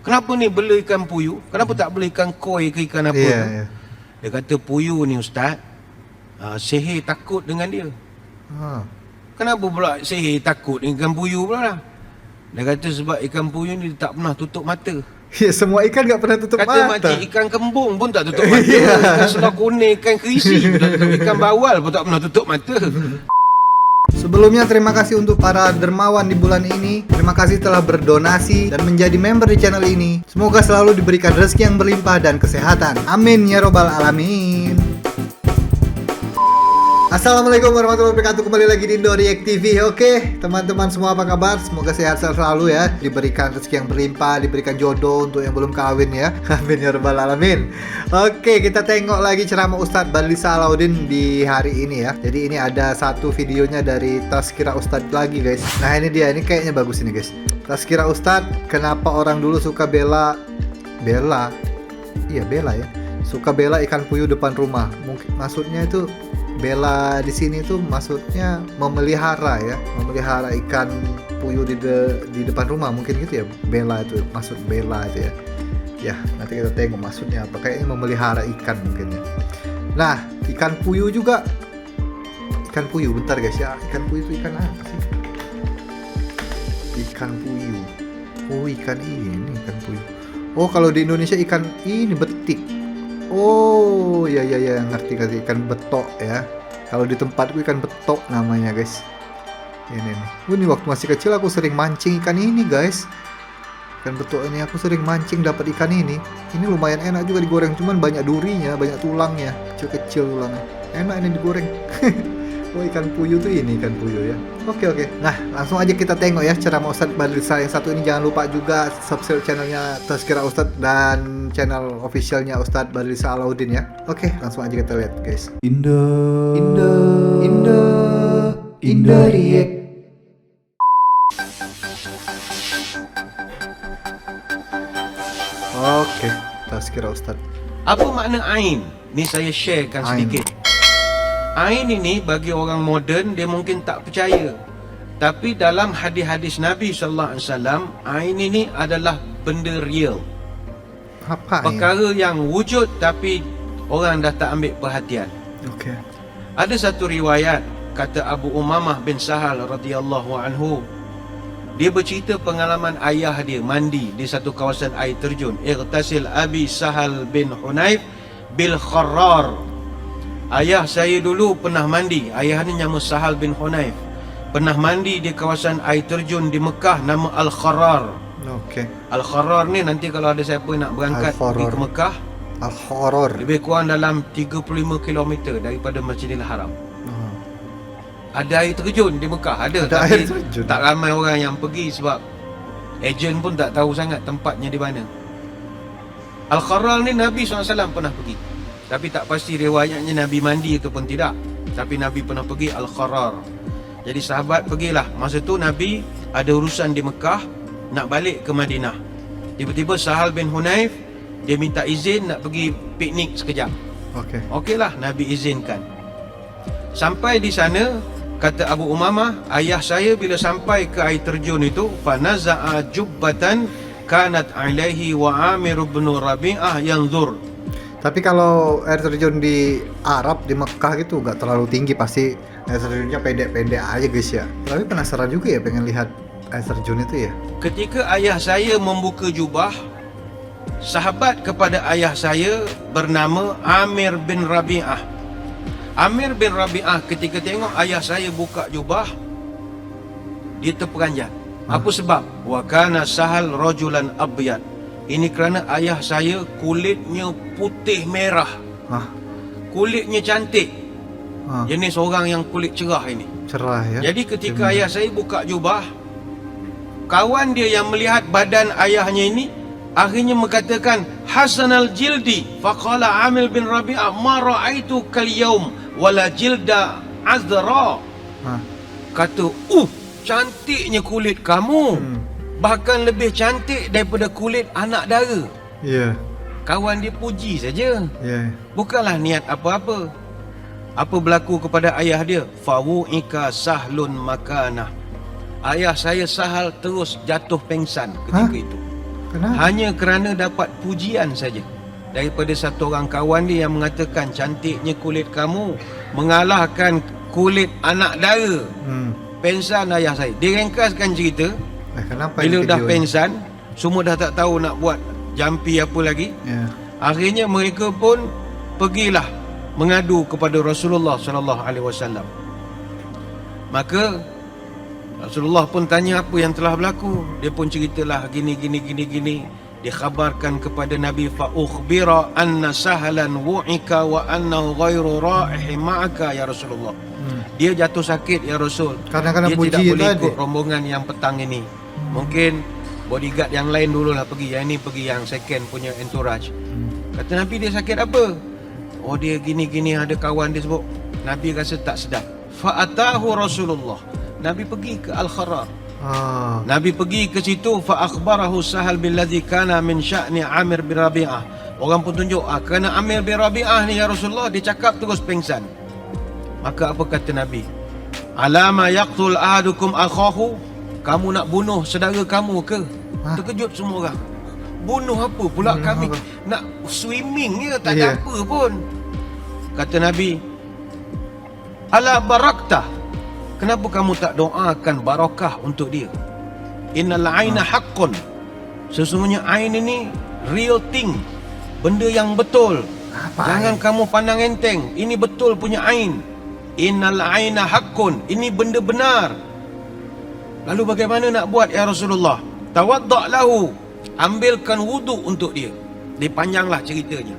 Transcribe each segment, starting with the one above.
kenapa ni bela ikan puyuh? Kenapa tak bela ikan koi ke ikan apa? Dia kata puyuh ni ustaz, sihir takut dengan dia. Kenapa pula sihir takut dengan ikan puyuh pula lah? Dia kata sebab ikan puyuh ni tak pernah tutup mata. Ya, semua ikan tak pernah tutup Kata mata. makcik, ikan kembung pun tak tutup mata. Ikan selah kuning, ikan kerisi pun tak tutup. Ikan bawal pun tak pernah tutup mata. Sebelumnya terima kasih untuk para dermawan di bulan ini. Terima kasih telah berdonasi dan menjadi member di channel ini. Semoga selalu diberikan rezeki yang berlimpah dan kesehatan. Amin ya robbal alamin. Assalamualaikum warahmatullahi wabarakatuh. Kembali lagi di Indo React TV. Oke, teman-teman semua apa kabar? Semoga sehat selalu ya. Diberikan rezeki yang berlimpah, diberikan jodoh untuk yang belum kawin ya. Amin ya rabbal alamin. Oke, kita tengok lagi ceramah Ustadz Badli Salahuddin di hari ini ya. Jadi ini ada satu videonya dari Tazkirah Ustadz lagi guys. Nah ini dia, ini kayaknya bagus ini guys. Tazkirah Ustadz, kenapa orang dulu suka bela ya. Suka bela ikan puyuh depan rumah. Mungkin maksudnya itu bela di sini tuh maksudnya memelihara ya, memelihara ikan puyuh di depan rumah, mungkin gitu ya. Bela itu maksud bela itu ya. Ya, nanti kita tengok maksudnya apa. Kayaknya memelihara ikan mungkin ya. Nah, ikan puyuh juga. Ikan puyuh, bentar guys ya. Ikan puyuh itu ikan apa sih? Ikan puyuh. Oh, ikan ini ikan puyuh. Oh, kalau di Indonesia ikan ini betik. Oh, ya ngerti ikan betok ya. Kalau di tempatku ikan betok namanya guys. Ini nih. Ini waktu masih kecil aku sering mancing ikan ini guys. Ikan betok ini aku sering mancing dapat ikan ini. Ini lumayan enak juga digoreng, cuman banyak durinya, banyak tulangnya, kecil-kecil tulangnya. Enak ini digoreng. Oh, ikan puyuh tuh ini ikan puyuh ya. Oke. Nah, langsung aja kita tengok ya ceramah Ustadz Badli yang satu ini. Jangan lupa juga subscribe channelnya Tazkirah Ustadz dan channel officialnya Ustadz Badli Salahuddin ya. Oke, langsung aja kita lihat guys. Indo React. Oke, Tazkirah Ustadz. Apa makna ain? Ni saya sharekan sedikit. Ain ini bagi orang moden dia mungkin tak percaya. Tapi dalam hadis-hadis Nabi sallallahu alaihi wasallam, ain ini adalah benda real. Apa Perkara yang wujud tapi orang dah tak ambil perhatian. Oke. Ada satu riwayat kata Abu Umamah bin Sahal radhiyallahu anhu. Dia bercerita pengalaman ayah dia mandi di satu kawasan air terjun. Ightasil Abi Sahal bin Hunayf bil Kharrar. Ayah saya dulu pernah mandi. Ayah ni nama Sahal bin Hunayf. Pernah mandi di kawasan air terjun di Mekah nama Al-Kharrar. Oke. Al-Kharrar ni nanti kalau ada siapa nak berangkat pergi ke Mekah, Al-Kharrar. lebih kurang dalam 35 km daripada Masjidil Haram. Ada air terjun di Mekah, ada tapi air terjun. Tak ramai orang yang pergi sebab ejen pun tak tahu sangat tempatnya di mana. Al-Kharrar ni Nabi SAW pernah pergi. Tapi tak pasti riwayatnya Nabi mandi ataupun tidak. Tapi Nabi pernah pergi Al-Kharrar. Jadi sahabat pergilah. Masa tu Nabi ada urusan di Mekah, nak balik ke Madinah. Tiba-tiba Sahal bin Hunayf dia minta izin nak pergi piknik sekejap. Okeylah, Nabi izinkan. Sampai di sana, kata Abu Umamah, ayah saya bila sampai ke air terjun itu, fanaza'a jubbatan kanat alaihi wa Amir bin Rabi'ah yanzur. Tapi kalau air terjun di Arab, di Mekah gitu gak terlalu tinggi, pasti air terjunnya pendek-pendek aja guys ya. Tapi penasaran juga ya pengen lihat air terjun itu ya. Ketika ayah saya membuka jubah, sahabat kepada ayah saya bernama Amir bin Rabi'ah. Amir bin Rabi'ah ketika tengok ayah saya buka jubah, dia terperanjat. Apa sebab? Wa kana Sahal rajulan abyad. Ini kerana ayah saya kulitnya putih merah. Kulitnya cantik. Jenis orang yang kulit cerah ini. Cerah ya. Jadi ketika ayah saya buka jubah, kawan dia yang melihat badan ayahnya ini akhirnya mengatakan Hasanal jildi. Faqala Amir bin Rabi'ah ma ra'aitu kal yaum wala jilda azra. Kata, cantiknya kulit kamu. Bahkan lebih cantik daripada kulit anak dara. Kawan dia puji saja. Bukanlah niat apa-apa. Apa berlaku kepada ayah dia? Fawu'ika sahlun makanah. Ayah saya Sahal terus jatuh pengsan ketika itu. Kenapa? hanya kerana dapat pujian saja daripada satu orang kawan dia yang mengatakan cantiknya kulit kamu mengalahkan kulit anak dara pensan ayah saya. Dia ringkaskan cerita. Kenapa Bila ini dah kejut? pensan, semua dah tak tahu nak buat jampi apa lagi. Ya. Akhirnya mereka pun pergilah mengadu kepada Rasulullah sallallahu alaihi wasallam. Maka Rasulullah pun tanya apa yang telah berlaku. Dia pun ceritalah gini. Dikhabarkan kepada Nabi fa ukhbira anna sahlan wu'ika wa annahu ghairu ra'ihi ma'aka ya Rasulullah. Dia jatuh sakit ya Rasul. Kadang-kadang Dia puji tidak boleh tadi. ikut rombongan yang petang ini. Mungkin bodyguard yang lain dululah pergi. Yang ini pergi yang second punya entourage. Kata Nabi, dia sakit apa? Oh, dia gini ada kawan dia sebut. Nabi rasa tak sedap. Fa'atahu Rasulullah. Nabi pergi ke Al-Kharar. Nabi pergi ke situ, fa akhbarahu Sahal billadzi kana min sya'ni Amir bin Rabi'ah. Orang pun tunjuk, kerana Amir bin Rabi'ah ni ya Rasulullah, dia cakap terus pengsan. Maka apa kata Nabi? Alama yaqtul ahadukum akhahu? Kamu nak bunuh saudara kamu ke? Terkejut semua orang. Bunuh apa pula kami? Nak swimming je, tak ada apa pun. Kata Nabi, ala barakta, kenapa kamu tak doakan barakah untuk dia? Innal aina haqqun, sesungguhnya ain ini real thing, benda yang betul. Jangan kamu pandang enteng, ini betul punya ain. Innal aina haqqun, ini benda benar. Lalu bagaimana nak buat ya Rasulullah? Tawadda' lahu, ambilkan wuduk untuk dia. Dipanjanglah ceritanya.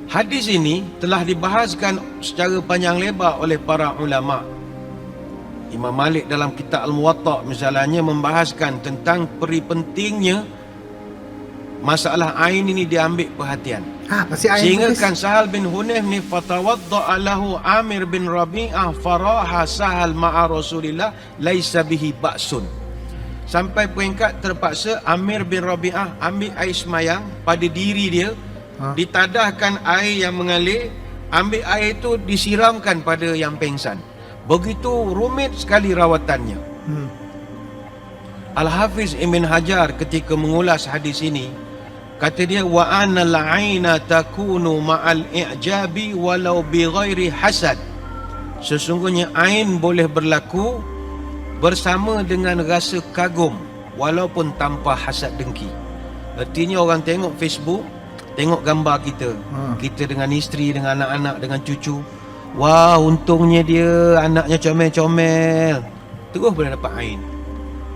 Hadis ini telah dibahaskan secara panjang lebar oleh para ulama. Imam Malik dalam kitab Al-Muwatta misalnya membahaskan tentang peri pentingnya masalah ain ini diambil perhatian. Sehingga kan Sahal bin Hunayf ni fatawadda'a lahu Amir bin Rabi'ah faraha Sahal ma'a Rasulillah laisa bihi ba'sun. Sampai peringkat terpaksa Amir bin Rabi'ah ambil air semayang pada diri dia, ditadahkan air yang mengalir, ambil air itu disiramkan pada yang pengsan. Begitu rumit sekali rawatannya. Al-Hafiz Ibn Hajar ketika mengulas hadis ini, kata dia wa anal aina takunu ma'al i'jabi walau bi ghairi hasad. Sesungguhnya ain boleh berlaku bersama dengan rasa kagum walaupun tanpa hasad dengki. Artinya orang tengok Facebook, tengok gambar kita, kita dengan isteri, dengan anak-anak, dengan cucu. Wah, untungnya dia anaknya comel-comel, terus boleh dapat ain.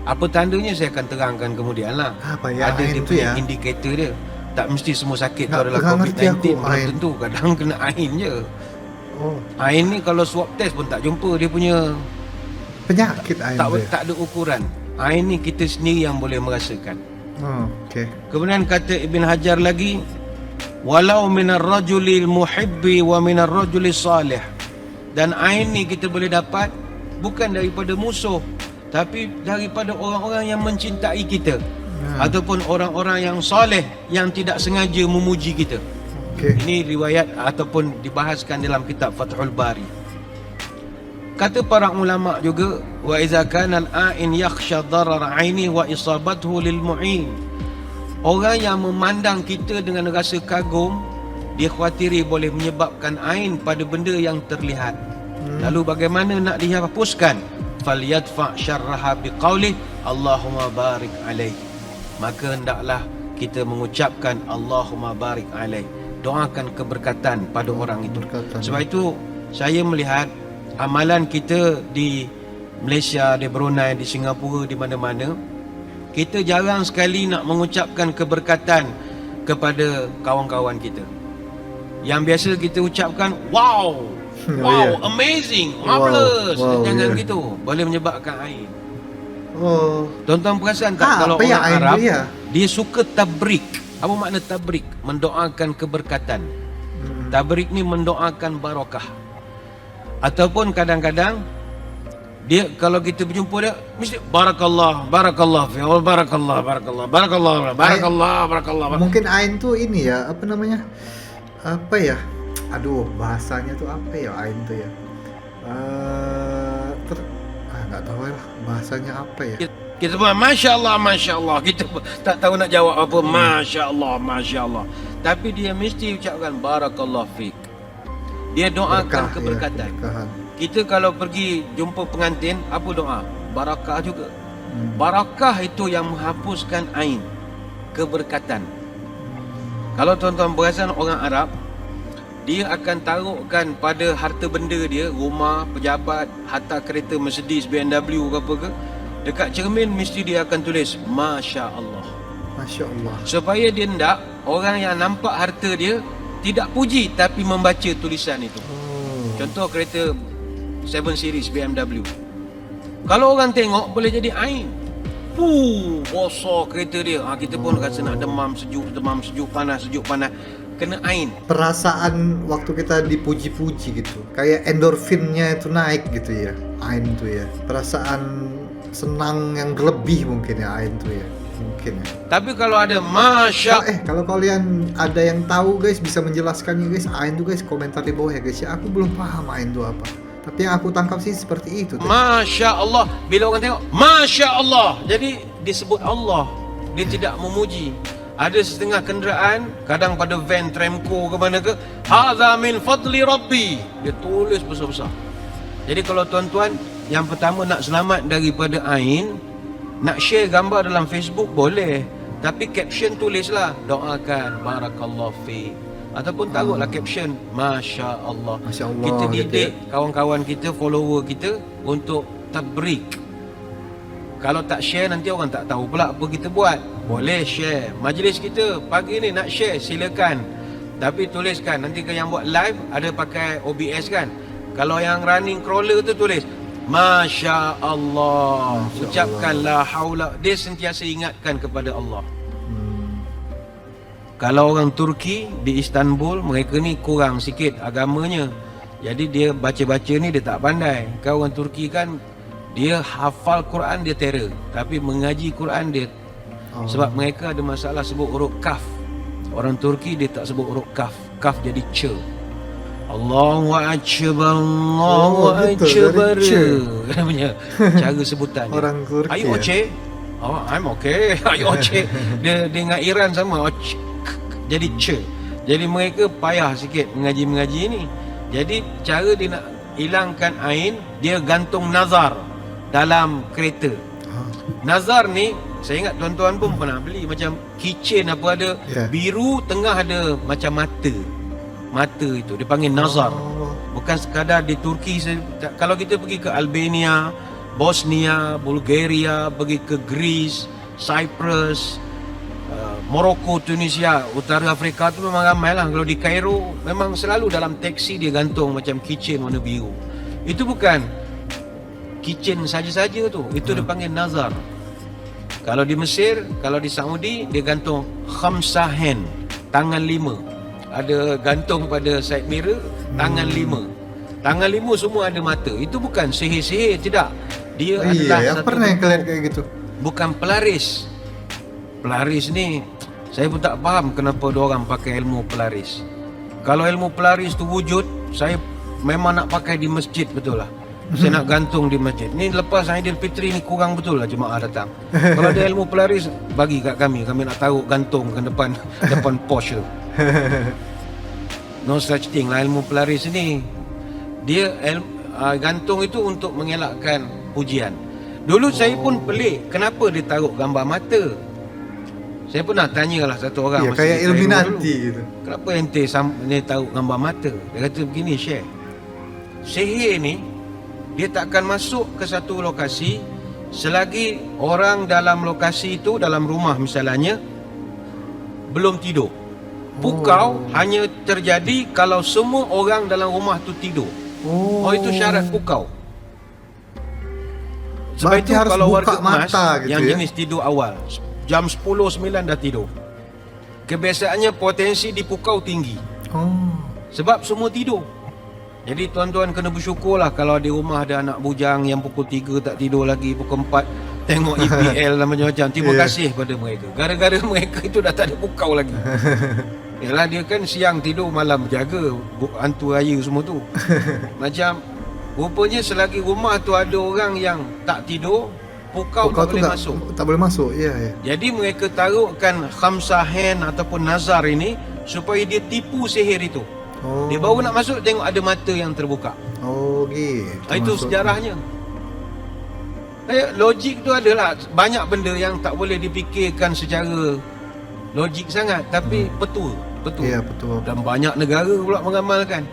Apa tandanya saya akan terangkan kemudian lah. Ada dia punya indikator dia. Tak mesti semua sakit tu adalah COVID-19. Belum tentu, kadang kena ain je. Ain ni kalau swab test pun tak jumpa dia punya penyakit ain dia. Tak ada ukuran. Ain ni kita sendiri yang boleh merasakan. Kemudian kata Ibn Hajar lagi, walau minar rajulil muhibbi wa minar rajuli salih. Dan ain ni kita boleh dapat bukan daripada musuh, tapi daripada orang-orang yang mencintai kita, ataupun orang-orang yang soleh yang tidak sengaja memuji kita. Ini riwayat ataupun dibahaskan dalam kitab Fathul Bari. Kata para ulama juga, wa iza kana al-a'in yakhsha darar 'aini wa isabathu lil mu'in. Orang yang memandang kita dengan rasa kagum, dia khawatiri boleh menyebabkan ain pada benda yang terlihat. Lalu bagaimana nak dihapuskan? Falyadfa syarraha biqaulih Allahumma barik alaih. Maka hendaklah kita mengucapkan Allahumma barik alaih, doakan keberkatan pada orang itu. Sebab itu saya melihat amalan kita di Malaysia, di Brunei, di Singapura, di mana-mana, kita jarang sekali nak mengucapkan keberkatan kepada kawan-kawan kita. Yang biasa kita ucapkan wow, amazing, marvelous. Jangan gitu, boleh menyebabkan ain. Tuan-tuan perasan tak kalau orang Arab dia suka tabrik. Apa makna tabrik? Mendoakan keberkatan. Tabrik ni mendoakan barakah. Ataupun kadang-kadang dia kalau kita berjumpa dia mesti barakallah, barakallah fi, barakallah, barakallah, barakallah, barakallah, barakallah. Mungkin ain tu ini ya, apa namanya? Apa ya? Aduh, bahasanya tu apa ya ain tu ya? Enggak tahu lah bahasanya apa ya. Kita pun Masya Allah, Masya Allah. Kita pun tak tahu nak jawab apa. Masya Allah, Masya Allah. Tapi dia mesti ucapkan Barakallah Fik. Dia doakan Berkah, keberkatan. Ya, berkahan. Kita kalau pergi jumpa pengantin, apa doa? Barakah juga. Barakah itu yang menghapuskan ain, keberkatan. Kalau tuan-tuan perasan orang Arab, dia akan taruhkan pada harta benda dia, rumah, pejabat, harta kereta Mercedes, BMW ke apa ke, dekat cermin mesti dia akan tulis Masya Allah. Masya Allah. Supaya dia hendak orang yang nampak harta dia tidak puji tapi membaca tulisan itu. Contoh kereta 7 Series BMW. Kalau orang tengok boleh jadi ain. Bosor kereta dia. Kita pun rasa nak demam sejuk, panas, kena ain. Perasaan waktu kita dipuji-puji gitu, kayak endorfinnya itu naik gitu ya, ain itu ya. Perasaan senang yang berlebih mungkin ya, ain itu ya, mungkin ya. Tapi kalau ada Masya Kalau kalian ada yang tahu guys, bisa menjelaskannya guys, ain itu guys, komentar di bawah ya guys ya. Aku belum paham ain itu apa. Tapi yang aku tangkap sih seperti itu. Masya Allah. Bila orang tengok Masya Allah, jadi disebut Allah. Dia tidak memuji. Ada setengah kenderaan, kadang pada van Tramco ke mana ke, Hadza min fadli Rabbi. Dia tulis besar-besar. Jadi kalau tuan-tuan yang pertama nak selamat daripada ain, nak share gambar dalam Facebook boleh, tapi caption tulislah doakan Barakallah Fik, ataupun taruhlah caption Masya Allah. Masya Allah, Kita gitu didik kawan-kawan kita, follower kita untuk tabrik. Kalau tak share nanti orang tak tahu pula apa kita buat. Boleh share. Majlis kita pagi ni nak share, silakan. Tapi tuliskan, nanti kan yang buat live ada pakai OBS kan. Kalau yang running crawler tu tulis Masya Allah. Masya Ucapkan la haula. Dia sentiasa ingatkan kepada Allah. Kalau orang Turki di Istanbul, mereka ni kurang sikit agamanya. Jadi dia baca-baca ni dia tak pandai. Kalau orang Turki kan dia hafal Quran dia terror, tapi mengaji Quran dia sebab mereka ada masalah sebut huruf kaf. Orang Turki dia tak sebut huruf kaf. Kaf jadi ce. Allahu akbar, Allahu akbar. Dia punya cara sebutan. Orang Turki. Are you okay? Oh, I'm okay. Are you okay? Dia dengan Iran sama. Jadi ce. Jadi mereka payah sikit mengaji-mengaji ni. Jadi cara dia nak hilangkan ain, dia gantung nazar dalam kereta. Nazar ni saya ingat tuan-tuan pun pernah beli macam keychain apa ada biru, tengah ada macam mata. Mata itu dia panggil nazar. Bukan sekadar di Turki. Kalau kita pergi ke Albania, Bosnia, Bulgaria, pergi ke Greece, Cyprus, Morocco, Tunisia, Utara Afrika tu memang ramai lah. Kalau di Cairo memang selalu dalam teksi dia gantung macam keychain warna biru. Itu bukan keychain saja-saja tu. Itu dia panggil nazar. Kalau di Mesir, kalau di Saudi dia gantung khamsah hand, tangan 5. Ada gantung pada side mirror, tangan 5. Tangan 5 semua ada mata. Itu bukan sihir-sihir, tidak. Dia adalah yang satu pernah yang kalian kayak gitu. bukan pelaris. Pelaris ni saya pun tak faham kenapa diorang pakai ilmu pelaris. Kalau ilmu pelaris tu wujud, saya memang nak pakai di masjid, betul lah. Saya nak gantung di masjid. Ni lepas Aidilfitri ni kurang betul lah jemaah datang. Kalau ada ilmu pelaris, bagi kat kami nak taruh gantung ke depan Porsche. No such thing lah ilmu pelaris ni. Dia gantung itu untuk mengelakkan pujian. Dulu saya pun pelik, kenapa dia taruh gambar mata. Saya pernah tanyalah satu orang, kayak Illuminati gitu. Kenapa ente taruh gambar mata? Dia kata begini, Syekh, sihir ni dia tak akan masuk ke satu lokasi selagi orang dalam lokasi itu, dalam rumah misalnya, belum tidur. Pukau hanya terjadi kalau semua orang dalam rumah tu tidur. Itu syarat pukau. Sebab Berarti itu harus kalau buka warga emas mata gitu yang ya? jenis tidur awal, jam 10-9 dah tidur, kebiasaannya potensi di pukau tinggi. Sebab semua tidur. Jadi tuan-tuan kena bersyukurlah kalau di rumah ada anak bujang yang pukul 3 tak tidur lagi, pukul 4 tengok EPL dan macam-macam. Terima kasih pada mereka. Gara-gara mereka itu dah tak ada pukau lagi. Yalah, dia kan siang tidur, malam jaga hantu raya semua tu. Macam rupanya selagi rumah tu ada orang yang tak tidur, pukau tak boleh masuk. Tak boleh masuk. Ya, ya. Jadi mereka taruhkan khamsah hand ataupun nazar ini supaya dia tipu sihir itu. Oh. Dia baru nak masuk tengok ada mata yang terbuka. Oh, gitu. Itu sejarahnya. Logik tu adalah banyak benda yang tak boleh dipikirkan secara logik sangat, tapi betul. Ya, betul. Dan banyak negara pula mengamalkan.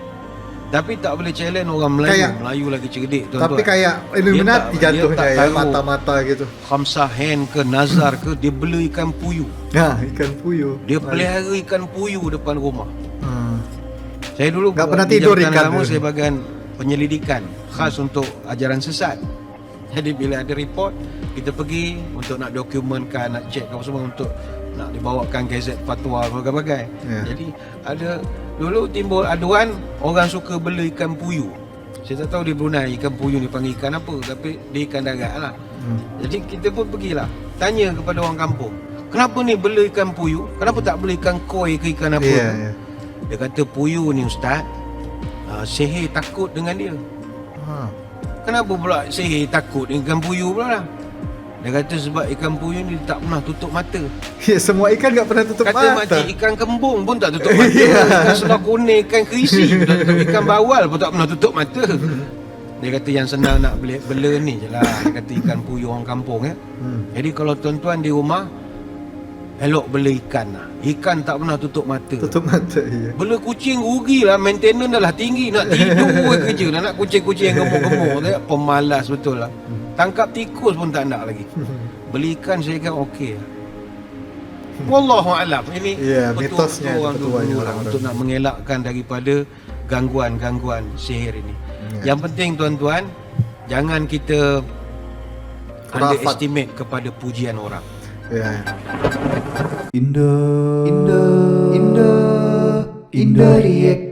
Tapi tak boleh challenge orang Melayu. Melayu lagi cerdik tuan-tuan. Tapi kayak Illuminati jatuhnya ya, mata-mata gitu. Khamsah hand ke nazar ke, dia bela ikan puyuh. Ya, ikan puyuh. Dia pelihara ikan puyuh depan rumah. Saya dulu tak pernah tidur ikan lama, saya bagian penyelidikan khas untuk ajaran sesat. Jadi bila ada report, kita pergi untuk nak dokumenkan, nak check apa semua, untuk nak dibawakan gazet fatwa berbagai-bagai. Jadi ada dulu timbul aduan orang suka bela ikan puyuh. Saya tak tahu di Brunei ikan puyuh ni panggil ikan apa, tapi dia ikan darat lah. Jadi kita pun pergilah tanya kepada orang kampung, kenapa ni bela ikan puyuh, kenapa tak bela ikan koi ke ikan apa? Dia kata puyuh ni ustaz, sihir takut dengan dia. Kenapa pula sihir takut dengan ikan puyuh pula lah? Dia kata sebab ikan puyuh ni tak pernah tutup mata. Ya, semua ikan tak pernah tutup mata. Kata macam ikan kembung pun tak tutup mata. Ikan selah kuning, ikan kerisi, ikan bawal pun tak pernah tutup mata. Dia kata yang senang nak bela ni je lah. Dia kata ikan puyuh orang kampung ya. Jadi kalau tuan-tuan di rumah, elok bela ikan lah. Ikan tak pernah tutup mata. Tutup mata, ya. Bela kucing rugilah, maintenance dah lah tinggi. Nak tidur kerja, nak kucing-kucing yang gemuk-gemuk. Pemalas betul lah. Tangkap tikus pun tak nak lagi. Beli ikan saya kira okey. Wallahualam. Ini mitosnya orang dulu untuk nak mengelakkan daripada gangguan-gangguan sihir ini. Yang penting tuan-tuan, jangan kita underestimate kepada pujian orang. Indah Riek.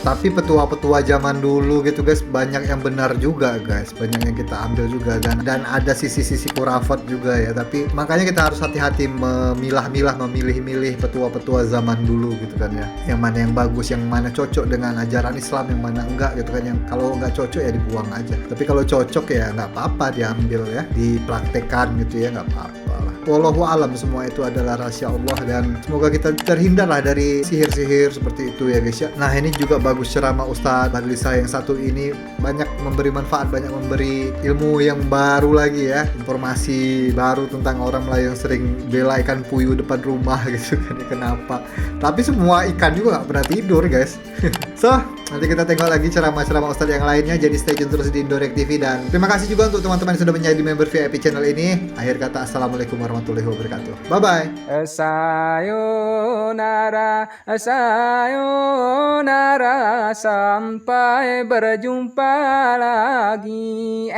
Tapi petua-petua zaman dulu gitu guys, banyak yang benar juga guys, banyak yang kita ambil juga, dan ada sisi-sisi kurafat juga ya. Tapi makanya kita harus hati-hati memilah-milah, memilih-milih petua-petua zaman dulu gitu kan ya. Yang mana yang bagus, yang mana cocok dengan ajaran Islam, yang mana enggak gitu kan. Yang kalau enggak cocok ya dibuang aja. Tapi kalau cocok ya nggak apa-apa diambil ya, dipraktekkan gitu ya, nggak apa-apa lah. Wallahu alam, semua itu adalah rahasia Allah, dan semoga kita terhindar lah dari sihir-sihir seperti itu ya guys ya. Nah, ini juga bagus ceramah Ustadz Badlisa yang satu ini, banyak memberi manfaat, banyak memberi ilmu yang baru lagi ya, informasi baru tentang orang Melayu yang sering bela ikan puyuh depan rumah gitu kan ya. Kenapa? Tapi semua ikan juga nggak pernah tidur guys. So, nanti kita tengok lagi ceramah-ceramah Ustadz yang lainnya, jadi stay tune terus di Indorek TV. Dan terima kasih juga untuk teman-teman yang sudah menjadi member VIP channel ini. Akhir kata, assalamualaikum warahmatullahi wabarakatuh. Bye-bye. Sayonara, sayonara, sampai berjumpa lagi.